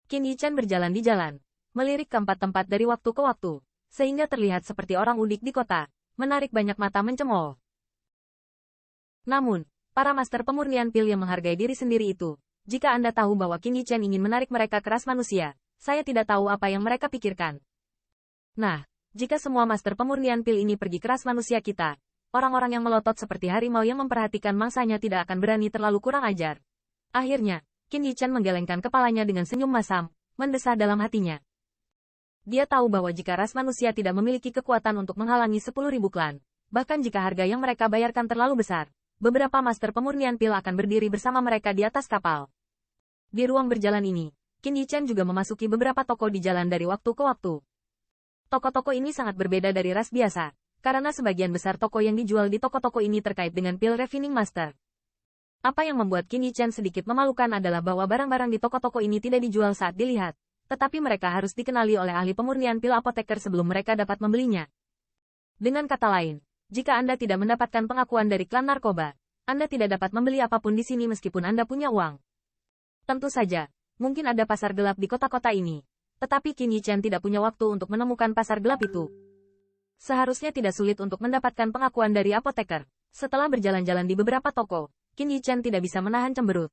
Qin Yichan berjalan di jalan, melirik ke empat tempat dari waktu ke waktu, sehingga terlihat seperti orang udik di kota, menarik banyak mata mencemooh. Namun, para master pemurnian pil yang menghargai diri sendiri itu, jika Anda tahu bahwa Qin Yichan ingin menarik mereka ke ras manusia, saya tidak tahu apa yang mereka pikirkan. Nah, jika semua master pemurnian pil ini pergi ke ras manusia kita, orang-orang yang melotot seperti harimau yang memperhatikan mangsanya tidak akan berani terlalu kurang ajar. Akhirnya, Qin Yichan menggelengkan kepalanya dengan senyum masam, mendesah dalam hatinya. Dia tahu bahwa jika ras manusia tidak memiliki kekuatan untuk menghalangi 10.000 klan, bahkan jika harga yang mereka bayarkan terlalu besar, beberapa master pemurnian pil akan berdiri bersama mereka di atas kapal. Di ruang berjalan ini, Qin Yichan juga memasuki beberapa toko di jalan dari waktu ke waktu. Toko-toko ini sangat berbeda dari ras biasa, karena sebagian besar toko yang dijual di toko-toko ini terkait dengan pil refining master. Apa yang membuat Qin Yichan sedikit memalukan adalah bahwa barang-barang di toko-toko ini tidak dijual saat dilihat, tetapi mereka harus dikenali oleh ahli pemurnian pil apoteker sebelum mereka dapat membelinya. Dengan kata lain, jika Anda tidak mendapatkan pengakuan dari klan narkoba, Anda tidak dapat membeli apapun di sini meskipun Anda punya uang. Tentu saja, mungkin ada pasar gelap di kota-kota ini, tetapi Qin Yichan tidak punya waktu untuk menemukan pasar gelap itu. Seharusnya tidak sulit untuk mendapatkan pengakuan dari apoteker. Setelah berjalan-jalan di beberapa toko, Qin Yichan tidak bisa menahan cemberut.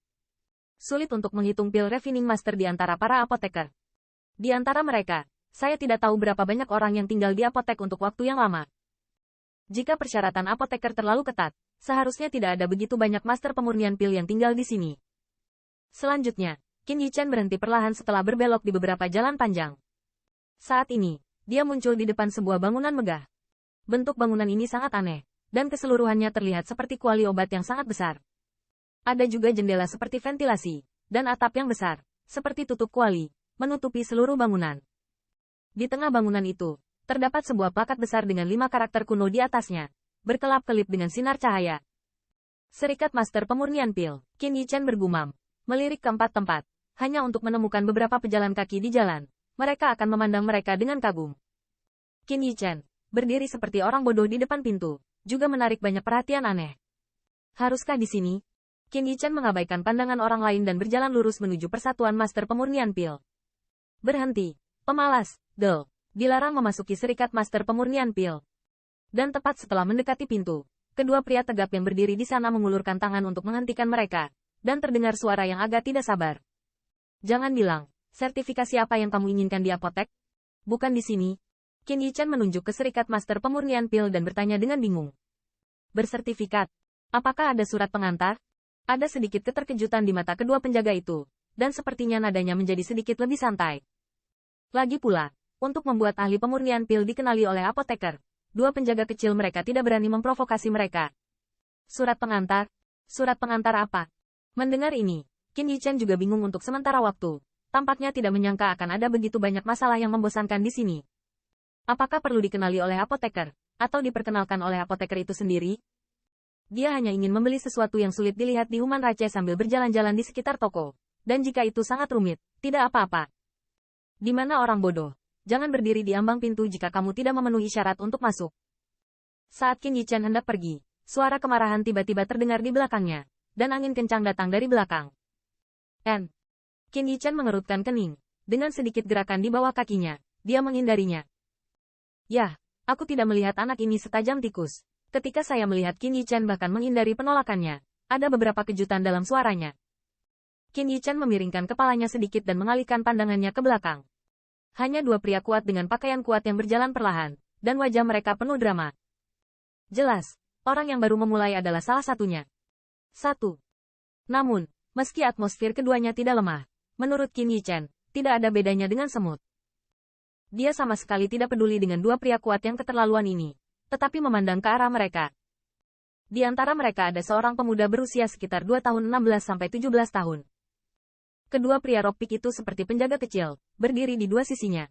Sulit untuk menghitung pil refining master di antara para apoteker. Di antara mereka, saya tidak tahu berapa banyak orang yang tinggal di apotek untuk waktu yang lama. Jika persyaratan apoteker terlalu ketat, seharusnya tidak ada begitu banyak master pemurnian pil yang tinggal di sini. Selanjutnya, Qin Yichan berhenti perlahan setelah berbelok di beberapa jalan panjang. Saat ini, dia muncul di depan sebuah bangunan megah. Bentuk bangunan ini sangat aneh, dan keseluruhannya terlihat seperti kuali obat yang sangat besar. Ada juga jendela seperti ventilasi, dan atap yang besar, seperti tutup kuali, menutupi seluruh bangunan. Di tengah bangunan itu, terdapat sebuah plakat besar dengan 5 karakter kuno di atasnya, berkelap-kelip dengan sinar cahaya. Serikat Master Pemurnian Pil, Qin Yichan bergumam, melirik ke 4 tempat, hanya untuk menemukan beberapa pejalan kaki di jalan. Mereka akan memandang mereka dengan kagum. Qin Yichan, berdiri seperti orang bodoh di depan pintu, juga menarik banyak perhatian aneh. Haruskah di sini? Qin Yichan mengabaikan pandangan orang lain dan berjalan lurus menuju persatuan Master Pemurnian Pil. Berhenti, pemalas, girl. Dilarang memasuki serikat Master Pemurnian Pil. Dan tepat setelah mendekati pintu, kedua pria tegap yang berdiri di sana mengulurkan tangan untuk menghentikan mereka, dan terdengar suara yang agak tidak sabar. Jangan bilang, sertifikasi apa yang kamu inginkan di apotek? Bukan di sini. Qin Yichan menunjuk ke serikat Master Pemurnian Pil dan bertanya dengan bingung. Bersertifikat. Apakah ada surat pengantar? Ada sedikit keterkejutan di mata kedua penjaga itu, dan sepertinya nadanya menjadi sedikit lebih santai. Lagi pula, untuk membuat ahli pemurnian pil dikenali oleh apoteker, dua penjaga kecil mereka tidak berani memprovokasi mereka. Surat pengantar? Surat pengantar apa? Mendengar ini, Qin Yichan juga bingung untuk sementara waktu. Tampaknya tidak menyangka akan ada begitu banyak masalah yang membosankan di sini. Apakah perlu dikenali oleh apoteker, atau diperkenalkan oleh apoteker itu sendiri? Dia hanya ingin membeli sesuatu yang sulit dilihat di Human Rache sambil berjalan-jalan di sekitar toko. Dan jika itu sangat rumit, tidak apa-apa. Di mana orang bodoh? Jangan berdiri di ambang pintu jika kamu tidak memenuhi syarat untuk masuk. Saat Qin Yichan hendak pergi, suara kemarahan tiba-tiba terdengar di belakangnya, dan angin kencang datang dari belakang. Qin Yichan mengerutkan kening. Dengan sedikit gerakan di bawah kakinya, dia menghindarinya. Yah, aku tidak melihat anak ini setajam tikus. Ketika saya melihat Qin Yichan bahkan menghindari penolakannya, ada beberapa kejutan dalam suaranya. Qin Yichan memiringkan kepalanya sedikit dan mengalihkan pandangannya ke belakang. Hanya dua pria kuat dengan pakaian kuat yang berjalan perlahan, dan wajah mereka penuh drama. Jelas, orang yang baru memulai adalah salah satunya. Namun, meski atmosfer keduanya tidak lemah, menurut Qin Yichan, tidak ada bedanya dengan semut. Dia sama sekali tidak peduli dengan dua pria kuat yang keterlaluan ini, tetapi memandang ke arah mereka. Di antara mereka ada seorang pemuda berusia sekitar 2 tahun 16-17 tahun. Kedua pria rok pik itu seperti penjaga kecil, berdiri di dua sisinya.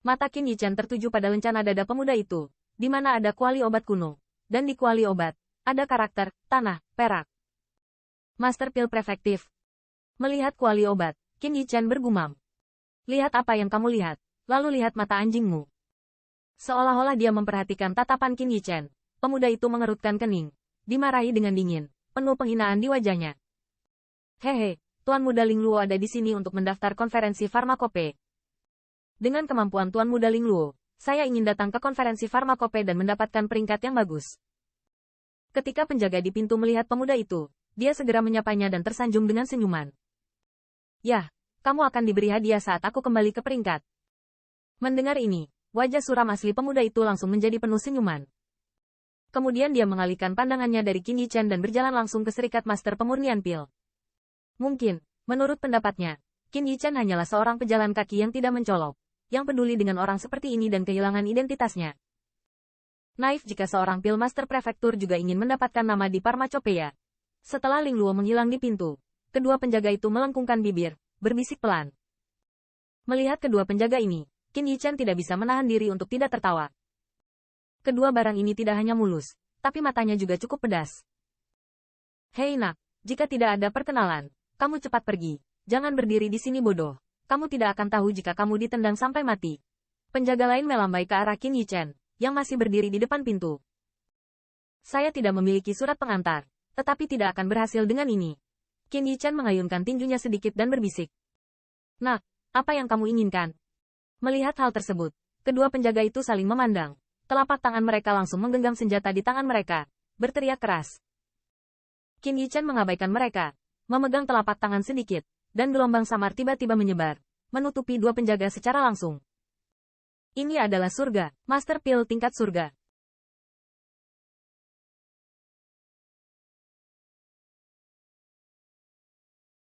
Mata Qin Yichan tertuju pada lencana dada pemuda itu, di mana ada kuali obat kuno, dan di kuali obat, ada karakter, tanah, perak. Master Pil Prefektif. Melihat kuali obat, Qin Yichan bergumam. Lihat apa yang kamu lihat, lalu lihat mata anjingmu. Seolah-olah dia memperhatikan tatapan Qin Yichan, pemuda itu mengerutkan kening, dimarahi dengan dingin, penuh penghinaan di wajahnya. Hehe, Tuan Muda Ling Luo ada di sini untuk mendaftar konferensi farmakope. Dengan kemampuan Tuan Muda Ling Luo, saya ingin datang ke konferensi farmakope dan mendapatkan peringkat yang bagus. Ketika penjaga di pintu melihat pemuda itu, dia segera menyapanya dan tersanjung dengan senyuman. Yah, kamu akan diberi hadiah saat aku kembali ke peringkat. Mendengar ini, wajah suram asli pemuda itu langsung menjadi penuh senyuman. Kemudian dia mengalihkan pandangannya dari Qin Yichen dan berjalan langsung ke Serikat Master Pemurnian Pil. Mungkin, menurut pendapatnya, Qin Yichen hanyalah seorang pejalan kaki yang tidak mencolok, yang peduli dengan orang seperti ini dan kehilangan identitasnya. Naif jika seorang Pil Master Prefektur juga ingin mendapatkan nama di Parmacopeia. Setelah Ling Luo menghilang di pintu, kedua penjaga itu melengkungkan bibir, berbisik pelan. Melihat kedua penjaga ini, Qin Yichen tidak bisa menahan diri untuk tidak tertawa. Kedua barang ini tidak hanya mulus, tapi matanya juga cukup pedas. Hei nak, jika tidak ada perkenalan, kamu cepat pergi. Jangan berdiri di sini bodoh. Kamu tidak akan tahu jika kamu ditendang sampai mati. Penjaga lain melambai ke arah Qin Yichen, yang masih berdiri di depan pintu. Saya tidak memiliki surat pengantar, tetapi tidak akan berhasil dengan ini. Qin Yichen mengayunkan tinjunya sedikit dan berbisik. Nak, apa yang kamu inginkan? Melihat hal tersebut, kedua penjaga itu saling memandang. Telapak tangan mereka langsung menggenggam senjata di tangan mereka, berteriak keras. Qin Yichen mengabaikan mereka, memegang telapak tangan sedikit, dan gelombang samar tiba-tiba menyebar, menutupi dua penjaga secara langsung. Ini adalah surga, Master Pil tingkat surga.